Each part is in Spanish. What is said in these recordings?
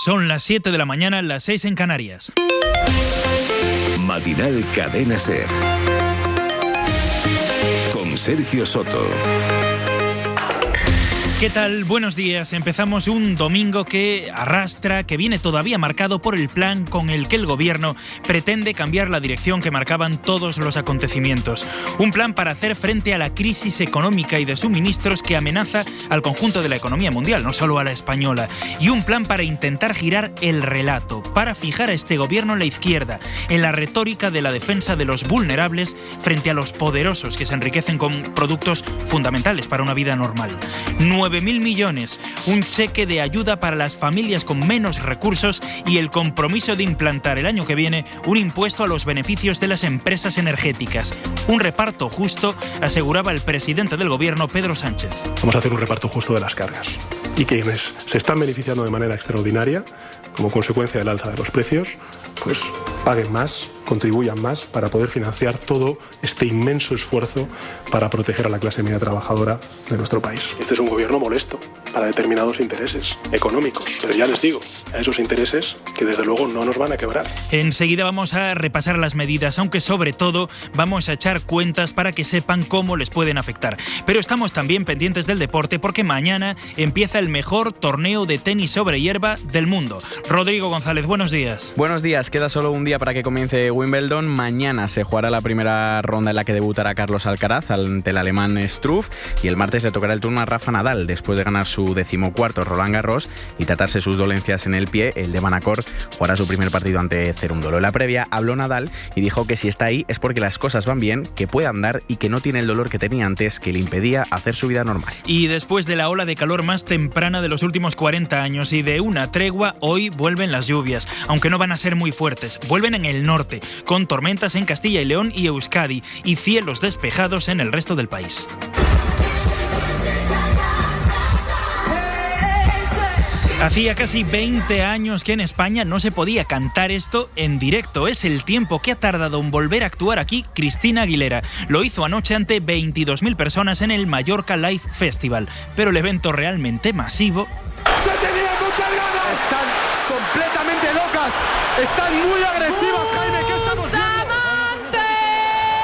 Son las 7 de la mañana, las 6 en Canarias. Matinal Cadena SER con Sergio Soto. ¿Qué tal? Buenos días. Empezamos un domingo que arrastra, que viene todavía marcado por el plan con el que el gobierno pretende cambiar la dirección que marcaban todos los acontecimientos. Un plan para hacer frente a la crisis económica y de suministros que amenaza al conjunto de la economía mundial, no solo a la española. Y un plan para intentar girar el relato, para fijar a este gobierno en la izquierda, en la retórica de la defensa de los vulnerables frente a los poderosos que se enriquecen con productos fundamentales para una vida normal. 9.000 millones, un cheque de ayuda para las familias con menos recursos y el compromiso de implantar el año que viene un impuesto a los beneficios de las empresas energéticas. Un reparto justo, aseguraba el presidente del gobierno, Pedro Sánchez. Vamos a hacer un reparto justo de las cargas. Y quienes se están beneficiando de manera extraordinaria, como consecuencia del alza de los precios, pues paguen más, contribuyan más para poder financiar todo este inmenso esfuerzo para proteger a la clase media trabajadora de nuestro país. Este es un gobierno molesto para determinados intereses económicos, pero ya les digo, a esos intereses que desde luego no nos van a quebrar. Enseguida vamos a repasar las medidas, aunque sobre todo vamos a echar cuentas para que sepan cómo les pueden afectar. Pero estamos también pendientes del deporte porque mañana empieza el mejor torneo de tenis sobre hierba del mundo. Rodrigo González, buenos días. Buenos días, queda solo un día para que comience Wimbledon. Mañana se jugará la primera ronda en la que debutará Carlos Alcaraz ante el alemán Struff y el martes le tocará el turno a Rafa Nadal después de ganar su 14º Roland Garros y tratarse sus dolencias en el pie. El de Manacor jugará su primer partido ante Cerúndolo. En la previa habló Nadal y dijo que si está ahí es porque las cosas van bien, que puede andar y que no tiene el dolor que tenía antes que le impedía hacer su vida normal. Y después de la ola de calor más temprana de los últimos 40 años y de una tregua, hoy vuelven las lluvias, aunque no van a ser muy fuertes. Vuelven en el norte, con tormentas en Castilla y León y Euskadi y cielos despejados en el resto del país. Hacía casi 20 años que en España no se podía cantar esto en directo. Es el tiempo que ha tardado en volver a actuar aquí Cristina Aguilera. Lo hizo anoche ante 22.000 personas en el Mallorca Live Festival. Pero el evento realmente masivo... ¡Se tenían muchas ganas! Están completamente locas. Están muy agresivas, Jaime. ¿Qué estamos viendo?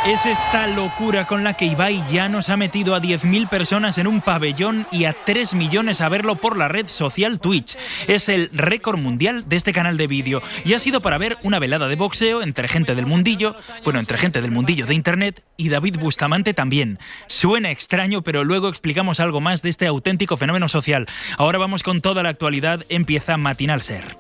Es esta locura con la que Ibai Llanos ha metido a 10.000 personas en un pabellón y a 3 millones a verlo por la red social Twitch. Es el récord mundial de este canal de vídeo y ha sido para ver una velada de boxeo entre gente del mundillo, entre gente del mundillo de internet y David Bustamante también. Suena extraño, pero luego explicamos algo más de este auténtico fenómeno social. Ahora vamos con toda la actualidad. Empieza Matinal SER.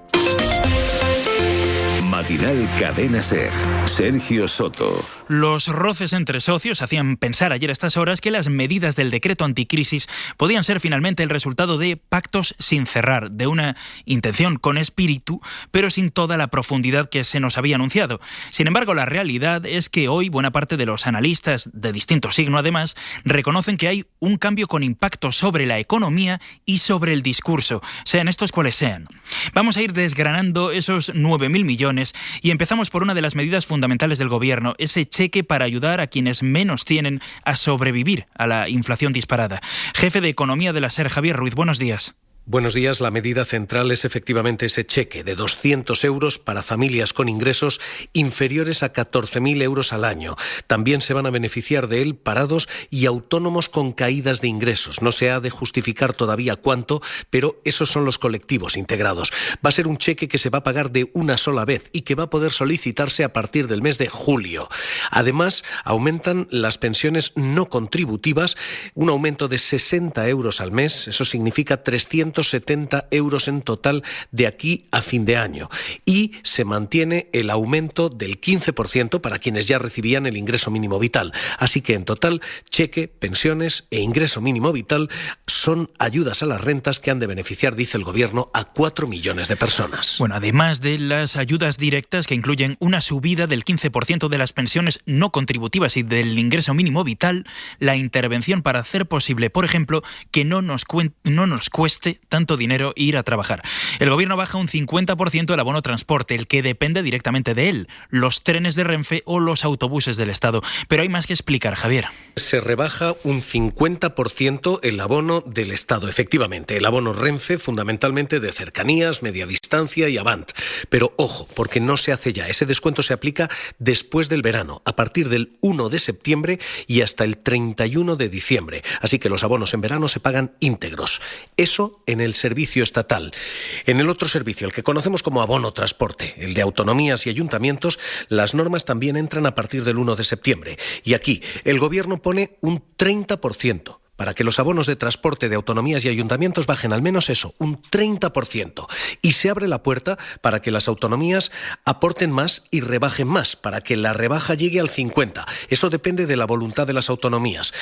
Matinal Cadena SER. Sergio Soto. Los roces entre socios hacían pensar ayer a estas horas que las medidas del decreto anticrisis podían ser finalmente el resultado de pactos sin cerrar, de una intención con espíritu, pero sin toda la profundidad que se nos había anunciado. Sin embargo, la realidad es que hoy buena parte de los analistas de distinto signo, además, reconocen que hay un cambio con impacto sobre la economía y sobre el discurso, sean estos cuales sean. Vamos a ir desgranando esos 9.000 millones y empezamos por una de las medidas fundamentales del gobierno, ese cheque para ayudar a quienes menos tienen a sobrevivir a la inflación disparada. Jefe de Economía de la SER, Javier Ruiz, buenos días. Buenos días. La medida central es efectivamente ese cheque de 200 euros para familias con ingresos inferiores a 14.000 euros al año. También se van a beneficiar de él parados y autónomos con caídas de ingresos. No se ha de justificar todavía cuánto, pero esos son los colectivos integrados. Va a ser un cheque que se va a pagar de una sola vez y que va a poder solicitarse a partir del mes de julio. Además, aumentan las pensiones no contributivas, un aumento de 60 euros al mes. Eso significa 370 euros en total de aquí a fin de año. Y se mantiene el aumento del 15% para quienes ya recibían el ingreso mínimo vital. Así que en total, cheque, pensiones e ingreso mínimo vital son ayudas a las rentas que han de beneficiar, dice el gobierno, a 4 millones de personas. Bueno, además de las ayudas directas que incluyen una subida del 15% de las pensiones no contributivas y del ingreso mínimo vital, la intervención para hacer posible, por ejemplo, que no nos cueste tanto dinero ir a trabajar. El gobierno baja un 50% el abono transporte, el que depende directamente de él, los trenes de Renfe o los autobuses del Estado. Pero hay más que explicar, Javier. Se rebaja un 50% el abono del Estado, efectivamente. El abono Renfe, fundamentalmente de cercanías, media distancia, distancia y avant. Pero ojo, porque no se hace ya. Ese descuento se aplica después del verano, a partir del 1 de septiembre y hasta el 31 de diciembre. Así que los abonos en verano se pagan íntegros. Eso en el servicio estatal. En el otro servicio, el que conocemos como abono transporte, el de autonomías y ayuntamientos, las normas también entran a partir del 1 de septiembre. Y aquí el Gobierno pone un 30%. Para que los abonos de transporte de autonomías y ayuntamientos bajen al menos eso, un 30%. Y se abre la puerta para que las autonomías aporten más y rebajen más, para que la rebaja llegue al 50%. Eso depende de la voluntad de las autonomías.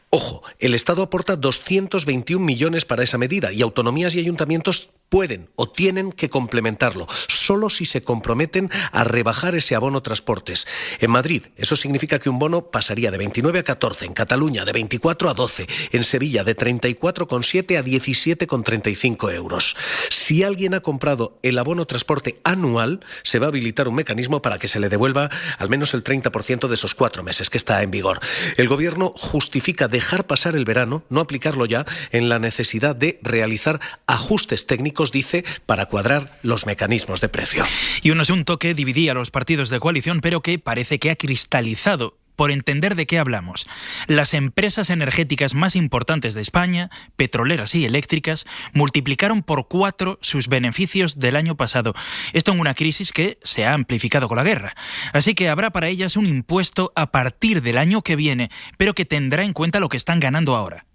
Ojo, el Estado aporta 221 millones para esa medida y autonomías y ayuntamientos pueden o tienen que complementarlo, solo si se comprometen a rebajar ese abono transportes. En Madrid, eso significa que un bono pasaría de 29 a 14, en Cataluña de 24 a 12, en Sevilla de 34,7 a 17,35 euros. Si alguien ha comprado el abono transporte anual, se va a habilitar un mecanismo para que se le devuelva al menos el 30% de esos 4 meses que está en vigor. El Gobierno justifica dejar pasar el verano, no aplicarlo ya, en la necesidad de realizar ajustes técnicos, dice, para cuadrar los mecanismos de precio. Y un asunto que dividía a los partidos de coalición, pero que parece que ha cristalizado. Por entender de qué hablamos. Las empresas energéticas más importantes de España, petroleras y eléctricas, multiplicaron por 4 sus beneficios del año pasado. Esto en una crisis que se ha amplificado con la guerra. Así que habrá para ellas un impuesto a partir del año que viene, pero que tendrá en cuenta lo que están ganando ahora.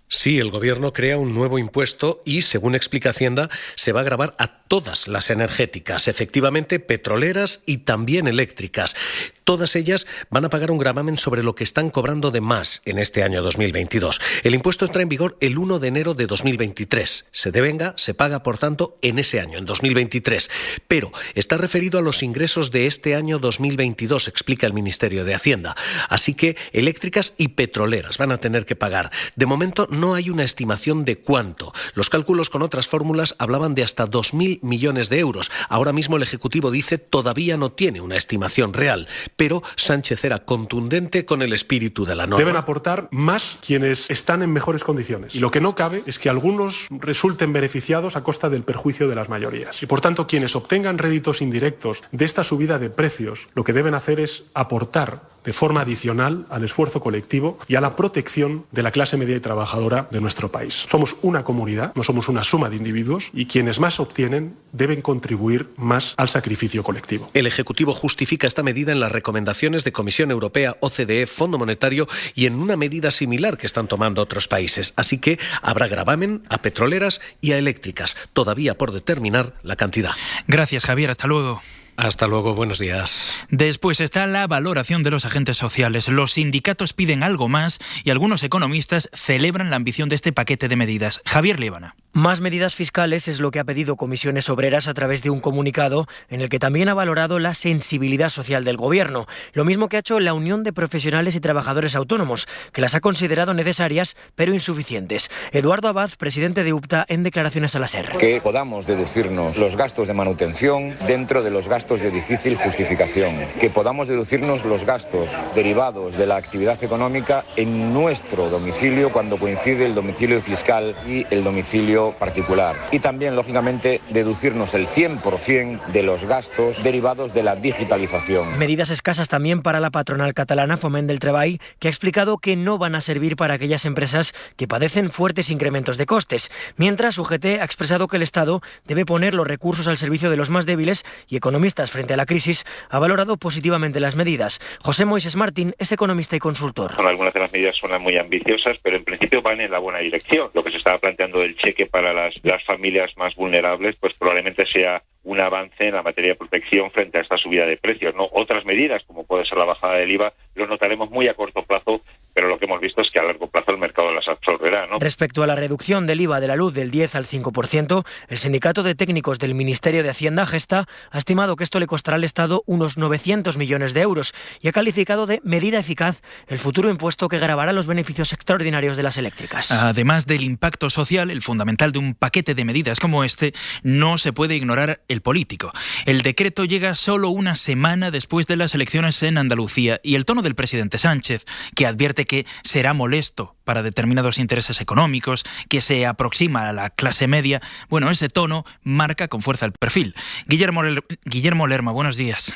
Sí, el Gobierno crea un nuevo impuesto y, según explica Hacienda, se va a gravar a todas las energéticas, efectivamente petroleras y también eléctricas. Todas ellas van a pagar un gravamen sobre lo que están cobrando de más en este año 2022. El impuesto entra en vigor el 1 de enero de 2023. Se devenga, se paga, por tanto, en ese año, en 2023. Pero está referido a los ingresos de este año 2022, explica el Ministerio de Hacienda. Así que eléctricas y petroleras van a tener que pagar. De momento no hay una estimación de cuánto. Los cálculos con otras fórmulas hablaban de hasta 2.000 millones de euros. Ahora mismo el Ejecutivo dice todavía no tiene una estimación real. Pero Sánchez era contundente con el espíritu de la norma. Deben aportar más quienes están en mejores condiciones. Y lo que no cabe es que algunos resulten beneficiados a costa del perjuicio de las mayorías. Y por tanto, quienes obtengan réditos indirectos de esta subida de precios, lo que deben hacer es aportar de forma adicional al esfuerzo colectivo y a la protección de la clase media y trabajadora de nuestro país. Somos una comunidad, no somos una suma de individuos, y quienes más obtienen deben contribuir más al sacrificio colectivo. El Ejecutivo justifica esta medida en las recomendaciones de Comisión Europea, OCDE, Fondo Monetario y en una medida similar que están tomando otros países. Así que habrá gravamen a petroleras y a eléctricas. Todavía por determinar la cantidad. Gracias, Javier. Hasta luego. Hasta luego, buenos días. Después está la valoración de los agentes sociales. Los sindicatos piden algo más y algunos economistas celebran la ambición de este paquete de medidas. Javier Líbana. Más medidas fiscales es lo que ha pedido Comisiones Obreras a través de un comunicado en el que también ha valorado la sensibilidad social del Gobierno. Lo mismo que ha hecho la Unión de Profesionales y Trabajadores Autónomos, que las ha considerado necesarias pero insuficientes. Eduardo Abad, presidente de UPTA, en declaraciones a la SER. Que podamos deducirnos los gastos de manutención dentro de los gastos de difícil justificación. Que podamos deducirnos los gastos derivados de la actividad económica en nuestro domicilio cuando coincide el domicilio fiscal y el domicilio particular. Y también, lógicamente, deducirnos el 100% de los gastos derivados de la digitalización. Medidas escasas también para la patronal catalana Foment del Treball, que ha explicado que no van a servir para aquellas empresas que padecen fuertes incrementos de costes. Mientras, UGT ha expresado que el Estado debe poner los recursos al servicio de los más débiles y economistas frente a la crisis ha valorado positivamente las medidas. José Moisés Martín es economista y consultor. Algunas de las medidas suenan muy ambiciosas, pero en principio van en la buena dirección. Lo que se estaba planteando del cheque para las familias más vulnerables, pues probablemente sea un avance en la materia de protección frente a esta subida de precios, ¿no? Otras medidas, como puede ser la bajada del IVA, lo notaremos muy a corto plazo, pero lo que hemos visto es que a largo plazo el mercado las absorberá, ¿no? Respecto a la reducción del IVA de la luz del 10 al 5%, el Sindicato de Técnicos del Ministerio de Hacienda, Gesta, ha estimado que esto le costará al Estado unos 900 millones de euros y ha calificado de medida eficaz el futuro impuesto que gravará los beneficios extraordinarios de las eléctricas. Además del impacto social, el fundamental de un paquete de medidas como este, no se puede ignorar el político. El decreto llega solo una semana después de las elecciones en Andalucía y el tono del presidente Sánchez, que advierte dice que será molesto para determinados intereses económicos, que se aproxima a la clase media. Bueno, ese tono marca con fuerza el perfil. Guillermo Lerma, buenos días.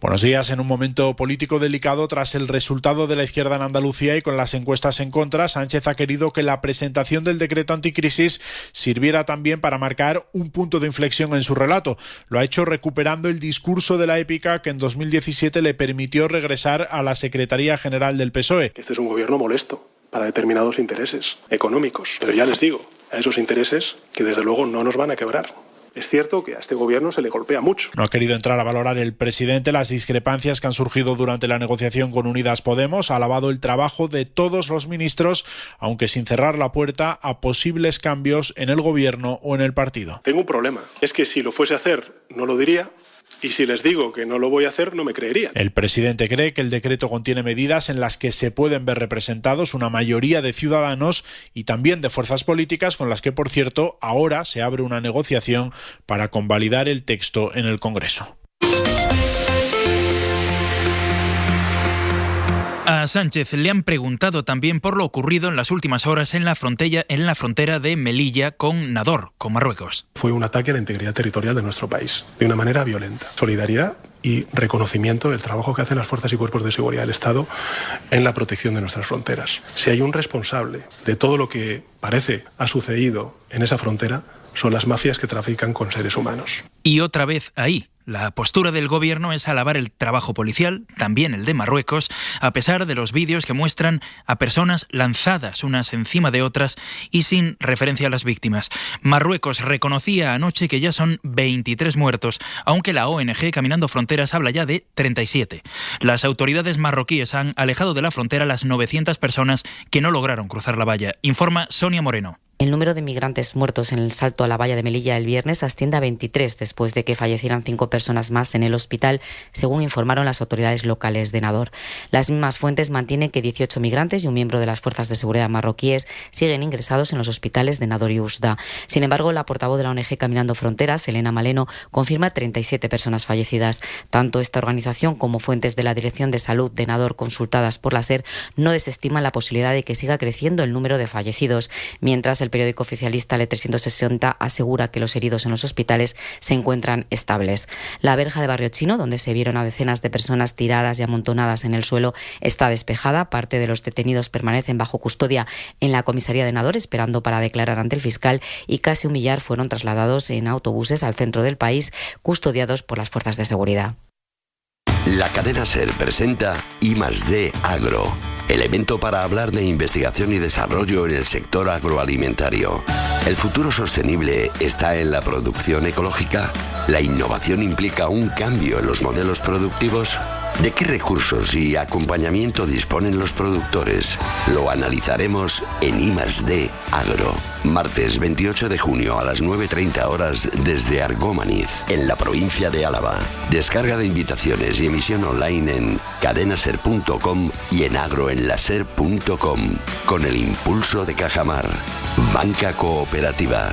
Buenos días. En un momento político delicado tras el resultado de la izquierda en Andalucía y con las encuestas en contra, Sánchez ha querido que la presentación del decreto anticrisis sirviera también para marcar un punto de inflexión en su relato. Lo ha hecho recuperando el discurso de la épica que en 2017 le permitió regresar a la Secretaría General del PSOE. Este es un gobierno molesto para determinados intereses económicos, pero ya les digo, a esos intereses que desde luego no nos van a quebrar. Es cierto que a este gobierno se le golpea mucho. No ha querido entrar a valorar el presidente las discrepancias que han surgido durante la negociación con Unidas Podemos. Ha alabado el trabajo de todos los ministros, aunque sin cerrar la puerta a posibles cambios en el gobierno o en el partido. Tengo un problema. Es que si lo fuese a hacer, no lo diría. Y si les digo que no lo voy a hacer, no me creerían. El presidente cree que el decreto contiene medidas en las que se pueden ver representados una mayoría de ciudadanos y también de fuerzas políticas con las que, por cierto, ahora se abre una negociación para convalidar el texto en el Congreso. A Sánchez le han preguntado también por lo ocurrido en las últimas horas en la frontera de Melilla con Nador, con Marruecos. Fue un ataque a la integridad territorial de nuestro país, de una manera violenta. Solidaridad y reconocimiento del trabajo que hacen las fuerzas y cuerpos de seguridad del Estado en la protección de nuestras fronteras. Si hay un responsable de todo lo que parece ha sucedido en esa frontera, son las mafias que trafican con seres humanos. Y otra vez ahí. La postura del gobierno es alabar el trabajo policial, también el de Marruecos, a pesar de los vídeos que muestran a personas lanzadas unas encima de otras y sin referencia a las víctimas. Marruecos reconocía anoche que ya son 23 muertos, aunque la ONG Caminando Fronteras habla ya de 37. Las autoridades marroquíes han alejado de la frontera a las 900 personas que no lograron cruzar la valla, informa Sonia Moreno. El número de migrantes muertos en el salto a la valla de Melilla el viernes asciende a 23 después de que fallecieran 5 personas más en el hospital, según informaron las autoridades locales de Nador. Las mismas fuentes mantienen que 18 migrantes y un miembro de las fuerzas de seguridad marroquíes siguen ingresados en los hospitales de Nador y Oujda. Sin embargo, la portavoz de la ONG Caminando Fronteras, Elena Maleno, confirma 37 personas fallecidas. Tanto esta organización como fuentes de la Dirección de Salud de Nador consultadas por la SER no desestiman la posibilidad de que siga creciendo el número de fallecidos, mientras el periódico oficialista Le360 asegura que los heridos en los hospitales se encuentran estables. La verja de Barrio Chino, donde se vieron a decenas de personas tiradas y amontonadas en el suelo, está despejada. Parte de los detenidos permanecen bajo custodia en la comisaría de Nador, esperando para declarar ante el fiscal, y casi 1 millar fueron trasladados en autobuses al centro del país, custodiados por las fuerzas de seguridad. La cadena SER presenta I+D Agro, el evento para hablar de investigación y desarrollo en el sector agroalimentario. ¿El futuro sostenible está en la producción ecológica? ¿La innovación implica un cambio en los modelos productivos? ¿De qué recursos y acompañamiento disponen los productores? Lo analizaremos en I+D Agro. Martes 28 de junio a las 9:30 horas desde Argómaniz, en la provincia de Álava. Descarga de invitaciones y emisión online en cadenaser.com y en agroenlaser.com. Con el impulso de Cajamar, banca cooperativa.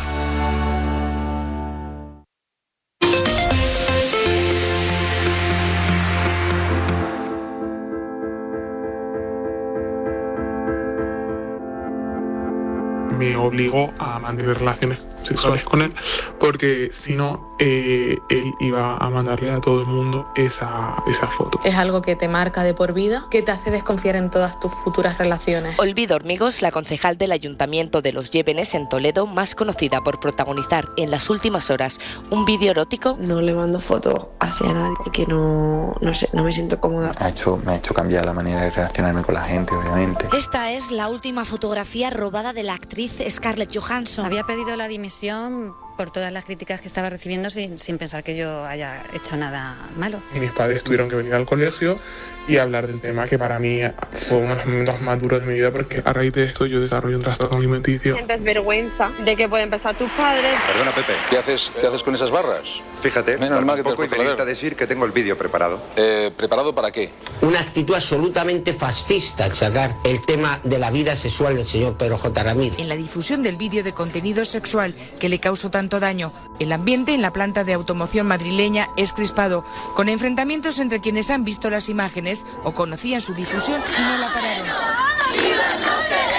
Me obligó a mantener relaciones sexuales con él, porque si no, él iba a mandarle a todo el mundo esa foto. Es algo que te marca de por vida, que te hace desconfiar en todas tus futuras relaciones. Olvido Hormigos, la concejal del Ayuntamiento de Los Llévenes en Toledo, más conocida por protagonizar en las últimas horas un vídeo erótico. No le mando fotos hacia nadie porque no sé, no me siento cómoda. Me ha hecho cambiar la manera de relacionarme con la gente, obviamente. Esta es la última fotografía robada de la actriz Scarlett Johansson. Había pedido la dimisión por todas las críticas que estaba recibiendo sin pensar que yo haya hecho nada malo. Y mis padres tuvieron que venir al colegio y hablar del tema, que para mí fue uno de los momentos más duros de mi vida, porque a raíz de esto yo desarrollo un trastorno alimenticio. ¿Sientes vergüenza de que pueden empezar tus padres? Perdona, Pepe, ¿qué haces con esas barras? Fíjate, tampoco y venirte a decir que tengo el vídeo preparado. ¿Preparado para qué? Una actitud absolutamente fascista al sacar el tema de la vida sexual del señor Pedro J. Ramírez. En la difusión del vídeo de contenido sexual que le causó tanto daño, el ambiente en la planta de automoción madrileña es crispado, con enfrentamientos entre quienes han visto las imágenes o conocían su difusión y no la pararon.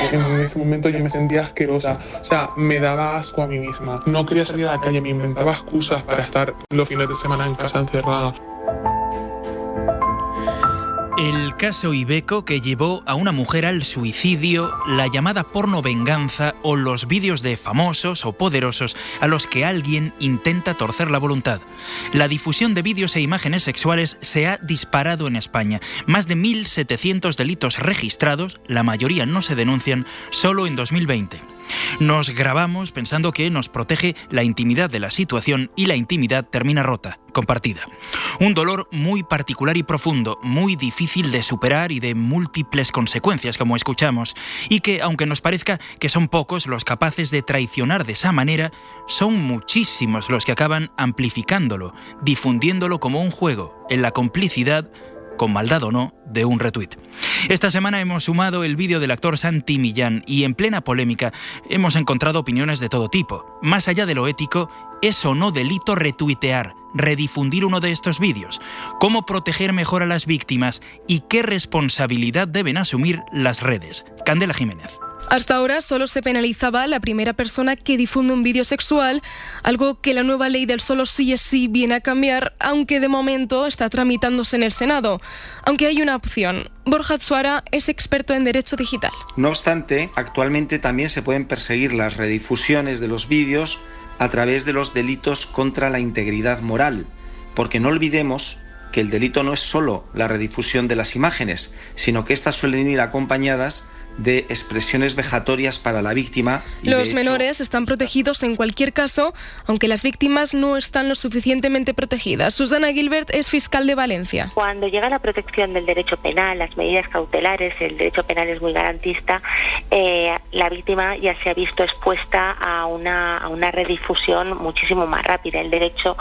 En ese momento yo me sentía asquerosa, o sea, me daba asco a mí misma. No quería salir a la calle, me inventaba excusas para estar los fines de semana en casa encerrada. El caso Iveco, que llevó a una mujer al suicidio, la llamada porno venganza o los vídeos de famosos o poderosos a los que alguien intenta torcer la voluntad. La difusión de vídeos e imágenes sexuales se ha disparado en España. Más de 1.700 delitos registrados, la mayoría no se denuncian, solo en 2020. Nos grabamos pensando que nos protege la intimidad de la situación y la intimidad termina rota, compartida. Un dolor muy particular y profundo, muy difícil de superar y de múltiples consecuencias, como escuchamos, y que, aunque nos parezca que son pocos los capaces de traicionar de esa manera, son muchísimos los que acaban amplificándolo, difundiéndolo como un juego, en la complicidad, con maldad o no, de un retweet. Esta semana hemos sumado el vídeo del actor Santi Millán y en plena polémica hemos encontrado opiniones de todo tipo. Más allá de lo ético, ¿es o no delito retuitear, redifundir uno de estos vídeos? ¿Cómo proteger mejor a las víctimas? ¿Y qué responsabilidad deben asumir las redes? Candela Jiménez. Hasta ahora solo se penalizaba a la primera persona que difunde un vídeo sexual, algo que la nueva ley del solo sí es sí viene a cambiar, aunque de momento está tramitándose en el Senado. Aunque hay una opción. Borja Tsuara es experto en derecho digital. No obstante, actualmente también se pueden perseguir las redifusiones de los vídeos a través de los delitos contra la integridad moral, porque no olvidemos que el delito no es solo la redifusión de las imágenes, sino que estas suelen ir acompañadas de expresiones vejatorias para la víctima. Los menores están protegidos en cualquier caso, aunque las víctimas no están lo suficientemente protegidas. Susana Gilbert es fiscal de Valencia. Cuando llega la protección del derecho penal, las medidas cautelares, el derecho penal es muy garantista, la víctima ya se ha visto expuesta a una redifusión muchísimo más rápida. El derecho,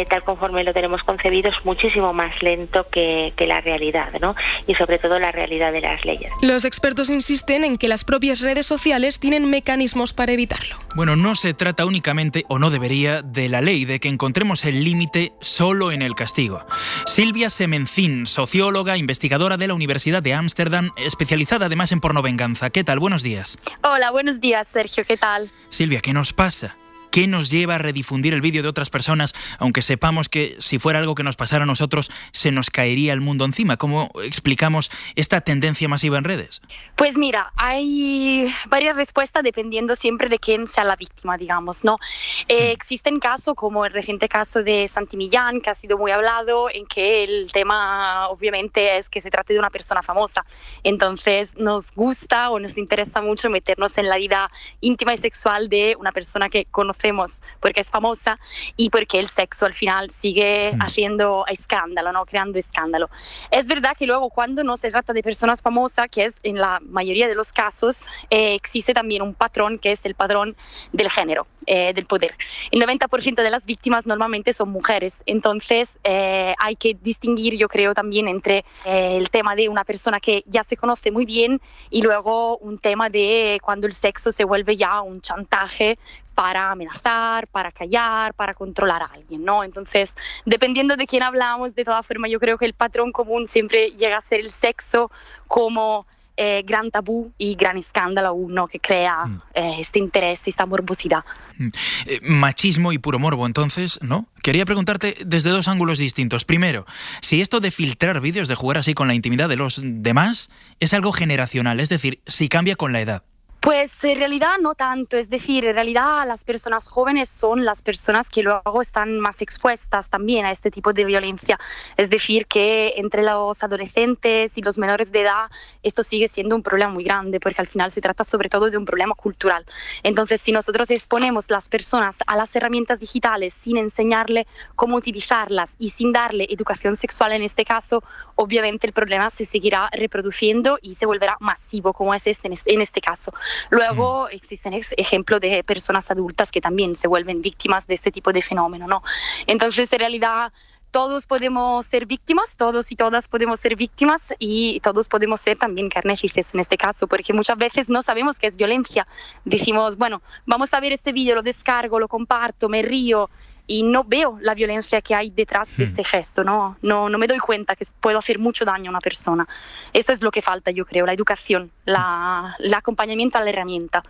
tal conforme lo tenemos concebido, es muchísimo más lento que la realidad, ¿no? Y sobre todo la realidad de las leyes. Los expertos insisten en que las propias redes sociales tienen mecanismos para evitarlo. Bueno, no se trata únicamente, o no debería, de la ley, de que encontremos el límite solo en el castigo. Silvia Semencín, socióloga, investigadora de la Universidad de Ámsterdam, especializada además en pornovenganza. ¿Qué tal? Buenos días. Hola, buenos días, Sergio. ¿Qué tal? Silvia, ¿qué nos pasa? ¿Qué nos lleva a redifundir el vídeo de otras personas, aunque sepamos que si fuera algo que nos pasara a nosotros, se nos caería el mundo encima? ¿Cómo explicamos esta tendencia masiva en redes? Pues mira, hay varias respuestas dependiendo siempre de quién sea la víctima, digamos, ¿no? Existen casos como el reciente caso de Santi Millán, que ha sido muy hablado, en que el tema obviamente es que se trate de una persona famosa. Entonces nos gusta o nos interesa mucho meternos en la vida íntima y sexual de una persona que conocemos porque es famosa y porque el sexo al final sigue haciendo escándalo, ¿no? Creando escándalo. Es verdad que luego cuando no se trata de personas famosas, que es en la mayoría de los casos, existe también un patrón que es el patrón del género, del poder. El 90% de las víctimas normalmente son mujeres, entonces hay que distinguir, yo creo, también entre el tema de una persona que ya se conoce muy bien y luego un tema de cuando el sexo se vuelve ya un chantaje para amenazar, para callar, para controlar a alguien, ¿no? Entonces, dependiendo de quién hablamos, de todas formas, yo creo que el patrón común siempre llega a ser el sexo como gran tabú y gran escándalo, uno que crea este interés, esta morbosidad. Machismo y puro morbo, entonces, ¿no? Quería preguntarte desde dos ángulos distintos. Primero, si esto de filtrar vídeos, de jugar así con la intimidad de los demás, es algo generacional, es decir, si cambia con la edad. Pues en realidad no tanto, es decir, en realidad las personas jóvenes son las personas que luego están más expuestas también a este tipo de violencia. Es decir, que entre los adolescentes y los menores de edad esto sigue siendo un problema muy grande porque al final se trata sobre todo de un problema cultural. Entonces, si nosotros exponemos las personas a las herramientas digitales sin enseñarle cómo utilizarlas y sin darle educación sexual en este caso, obviamente el problema se seguirá reproduciendo y se volverá masivo como es en este caso. Luego existen ejemplos de personas adultas que también se vuelven víctimas de este tipo de fenómeno, ¿no? Entonces, en realidad, todos podemos ser víctimas, todos y todas podemos ser víctimas y todos podemos ser también carnéfices en este caso, porque muchas veces no sabemos qué es violencia. Decimos, bueno, vamos a ver este vídeo, lo descargo, lo comparto, me río, y no veo la violencia que hay detrás de este gesto, no me doy cuenta que puedo hacer mucho daño a una persona. Eso es lo que falta, yo creo, la educación, el acompañamiento a la herramienta.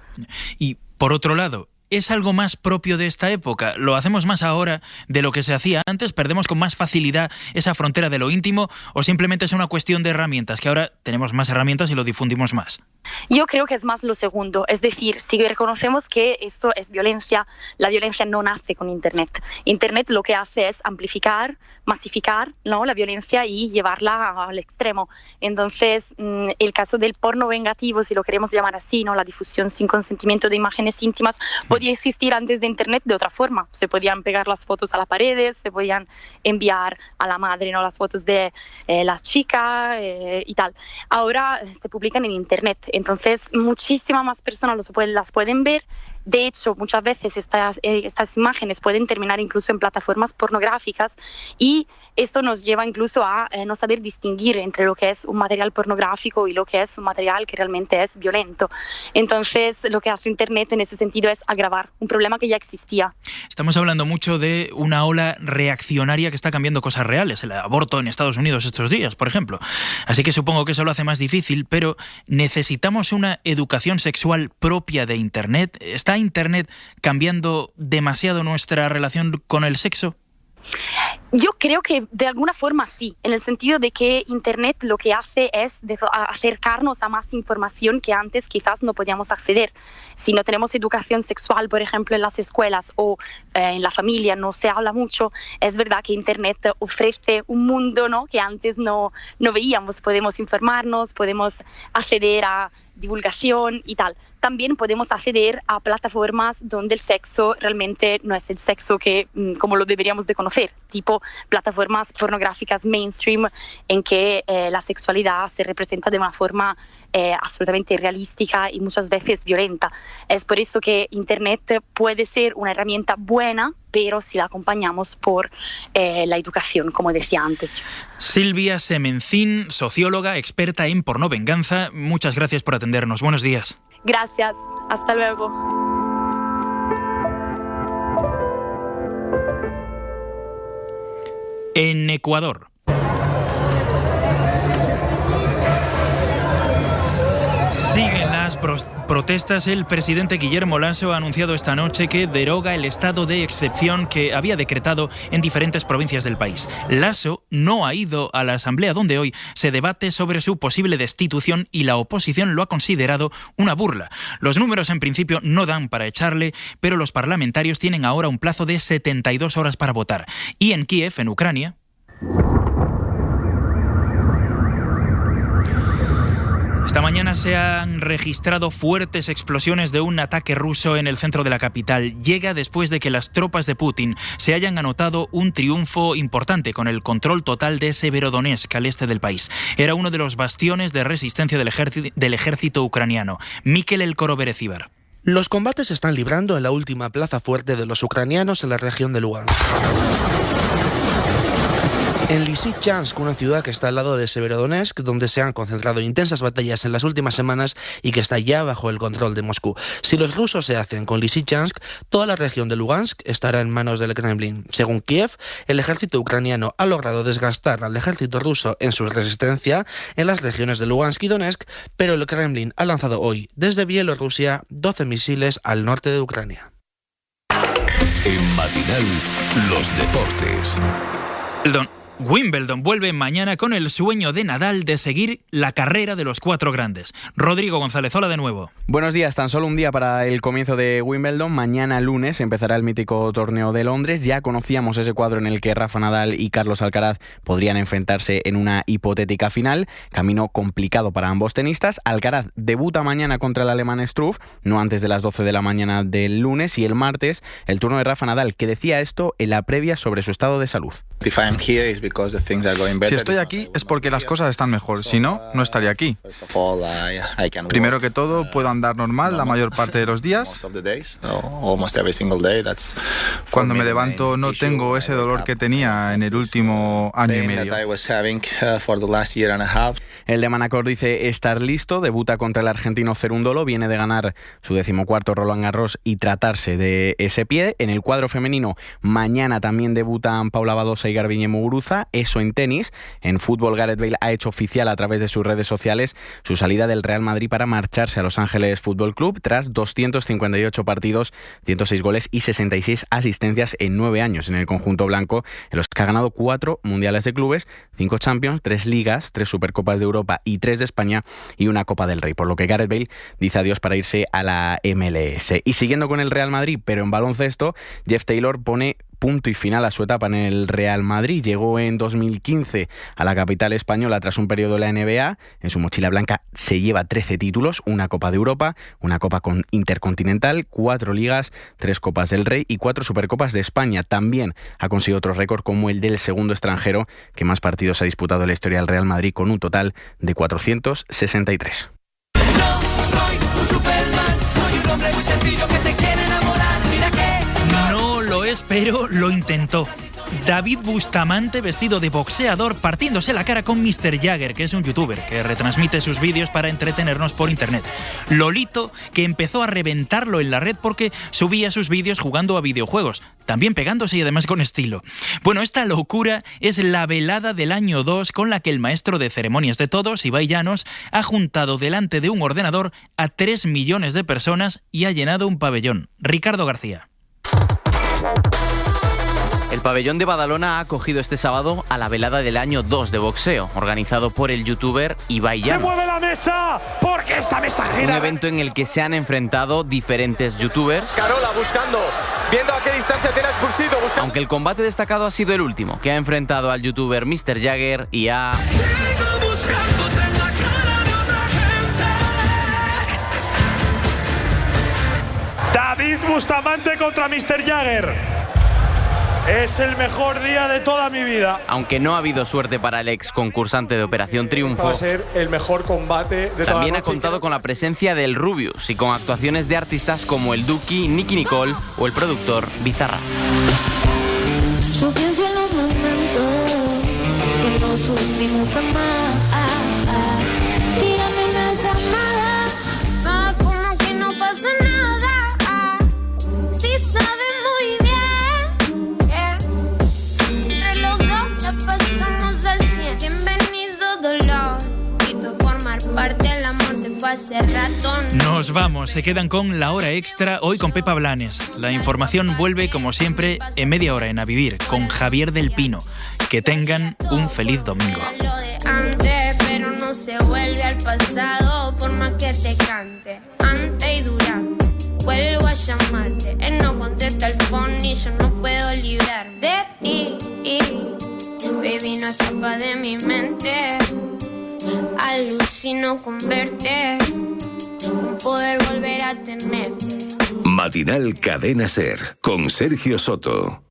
Y por otro lado, ¿es algo más propio de esta época? ¿Lo hacemos más ahora de lo que se hacía antes? ¿Perdemos con más facilidad esa frontera de lo íntimo? ¿O simplemente es una cuestión de herramientas, que ahora tenemos más herramientas y lo difundimos más? Yo creo que es más lo segundo, es decir, si reconocemos que esto es violencia, la violencia no nace con Internet. Internet lo que hace es amplificar, masificar, ¿no?, la violencia y llevarla al extremo. Entonces, el caso del porno vengativo, si lo queremos llamar así, ¿no?, la difusión sin consentimiento de imágenes íntimas, podía existir antes de Internet de otra forma. Se podían pegar las fotos a las paredes, se podían enviar a la madre, ¿no?, las fotos de la chica y tal. Ahora se publican en Internet. Entonces, muchísimas más personas las pueden ver. De hecho, muchas veces estas imágenes pueden terminar incluso en plataformas pornográficas, y esto nos lleva incluso a no saber distinguir entre lo que es un material pornográfico y lo que es un material que realmente es violento. Entonces, lo que hace Internet en ese sentido es agravar un problema que ya existía. Estamos hablando mucho de una ola reaccionaria que está cambiando cosas reales, el aborto en Estados Unidos estos días, por ejemplo. Así que supongo que eso lo hace más difícil, pero ¿necesitamos una educación sexual propia de Internet? ¿Está Internet cambiando demasiado nuestra relación con el sexo? Yo creo que de alguna forma sí, en el sentido de que Internet lo que hace es acercarnos a más información que antes quizás no podíamos acceder. Si no tenemos educación sexual, por ejemplo, en las escuelas o en la familia, no se habla mucho, es verdad que Internet ofrece un mundo, ¿no?, que antes no veíamos. Podemos informarnos, podemos acceder a divulgación y tal. También podemos acceder a plataformas donde el sexo realmente no es el sexo que como lo deberíamos de conocer, tipo plataformas pornográficas mainstream en que la sexualidad se representa de una forma absolutamente realística y muchas veces violenta. Es por eso que Internet puede ser una herramienta buena, pero si la acompañamos por la educación, como decía antes. Silvia Semencín, socióloga, experta en pornovenganza, muchas gracias por atendernos. Buenos días. Gracias. Hasta luego. En Ecuador. Siguen las protestas. El presidente Guillermo Lasso ha anunciado esta noche que deroga el estado de excepción que había decretado en diferentes provincias del país. Lasso no ha ido a la asamblea donde hoy se debate sobre su posible destitución y la oposición lo ha considerado una burla. Los números en principio no dan para echarle, pero los parlamentarios tienen ahora un plazo de 72 horas para votar. Y en Kiev, en Ucrania, esta mañana se han registrado fuertes explosiones de un ataque ruso en el centro de la capital. Llega después de que las tropas de Putin se hayan anotado un triunfo importante con el control total de Severodonetsk, al este del país. Era uno de los bastiones de resistencia del ejército ucraniano. Mikel El Koroberecíbar. Los combates se están librando en la última plaza fuerte de los ucranianos en la región de Lugansk. En Lysychansk, una ciudad que está al lado de Severodonetsk, donde se han concentrado intensas batallas en las últimas semanas y que está ya bajo el control de Moscú. Si los rusos se hacen con Lysychansk, toda la región de Lugansk estará en manos del Kremlin. Según Kiev, el ejército ucraniano ha logrado desgastar al ejército ruso en su resistencia en las regiones de Lugansk y Donetsk, pero el Kremlin ha lanzado hoy desde Bielorrusia 12 misiles al norte de Ucrania. En Matinal, los deportes. Wimbledon vuelve mañana con el sueño de Nadal de seguir la carrera de los cuatro grandes. Rodrigo González, hola de nuevo. Buenos días, tan solo un día para el comienzo de Wimbledon. Mañana lunes empezará el mítico torneo de Londres. Ya conocíamos ese cuadro en el que Rafa Nadal y Carlos Alcaraz podrían enfrentarse en una hipotética final. Camino complicado para ambos tenistas. Alcaraz debuta mañana contra el alemán Struff, no antes de las 12 de la mañana del lunes, y el martes el turno de Rafa Nadal, que decía esto en la previa sobre su estado de salud. Si estoy aquí es porque las cosas están mejor, si no, no estaría aquí. Primero que todo, puedo andar normal la mayor parte de los días. Cuando me levanto no tengo ese dolor que tenía en el último año y medio. El de Manacor dice estar listo, debuta contra el argentino Cerúndolo, viene de ganar su 14º Roland Garros y tratarse de ese pie. En el cuadro femenino, mañana también debutan Paula Badosa y Garbiñe Muguruza, eso en tenis. En fútbol, Gareth Bale ha hecho oficial a través de sus redes sociales su salida del Real Madrid para marcharse a Los Ángeles Fútbol Club tras 258 partidos, 106 goles y 66 asistencias en 9 años en el conjunto blanco, en los que ha ganado 4 mundiales de clubes, 5 Champions, 3 ligas, 3 Supercopas de Europa y 3 de España y una Copa del Rey, por lo que Gareth Bale dice adiós para irse a la MLS. Y siguiendo con el Real Madrid, pero en baloncesto, Jeff Taylor pone punto y final a su etapa en el Real Madrid. Llegó en 2015 a la capital española tras un periodo de la NBA. En su mochila blanca se lleva 13 títulos, una Copa de Europa, una Copa Intercontinental, 4 ligas, 3 Copas del Rey y 4 Supercopas de España. También ha conseguido otro récord como el del segundo extranjero que más partidos ha disputado en la historia del Real Madrid, con un total de 463. No soy un Superman, soy un hombre muy sencillo que te quiere enamorar. Mira que no lo es, pero lo intentó. David Bustamante, vestido de boxeador, partiéndose la cara con Mr. Jagger, que es un youtuber que retransmite sus vídeos para entretenernos por internet. Lolito, que empezó a reventarlo en la red porque subía sus vídeos jugando a videojuegos, también pegándose y además con estilo. Bueno, esta locura es la velada del año 2 con la que el maestro de ceremonias de todos, Ibai Llanos, ha juntado delante de un ordenador a 3 millones de personas y ha llenado un pabellón. Ricardo García. El pabellón de Badalona ha acogido este sábado a la velada del año 2 de boxeo, organizado por el youtuber Ibai Llanos. ¡Se mueve la mesa! ¡Porque esta mesa gira! Un evento en el que se han enfrentado diferentes youtubers. Carola buscando, viendo a qué distancia tiene expulsido. Aunque el combate destacado ha sido el último, que ha enfrentado al youtuber Mr. Jagger y a... David Bustamante contra Mr. Jagger. Es el mejor día de toda mi vida. Aunque no ha habido suerte para el ex concursante de Operación Triunfo, va a ser el mejor combate de toda la noche. También ha contado con la presencia del Rubius y con actuaciones de artistas como el Duki, Nicky Nicole o el productor Bizarrap. Yo pienso en los momentos que no supimos amar. Tírame una llamada, como que no pasa nada. Si sabes muy bien. Nos vamos, se quedan con la hora extra, hoy con Pepa Blanes. La información vuelve como siempre en media hora en A Vivir con Javier del Pino. Que tengan un feliz domingo. Pero no se vuelve al pasado por más que te cante. Antes y durante vuelvo a llamarte. Él no contesta el phone y yo no puedo librar de ti. Baby, no escapa de mi mente. Alucino con verte, con poder volver a tenerte. Matinal Cadena SER con Sergio Soto.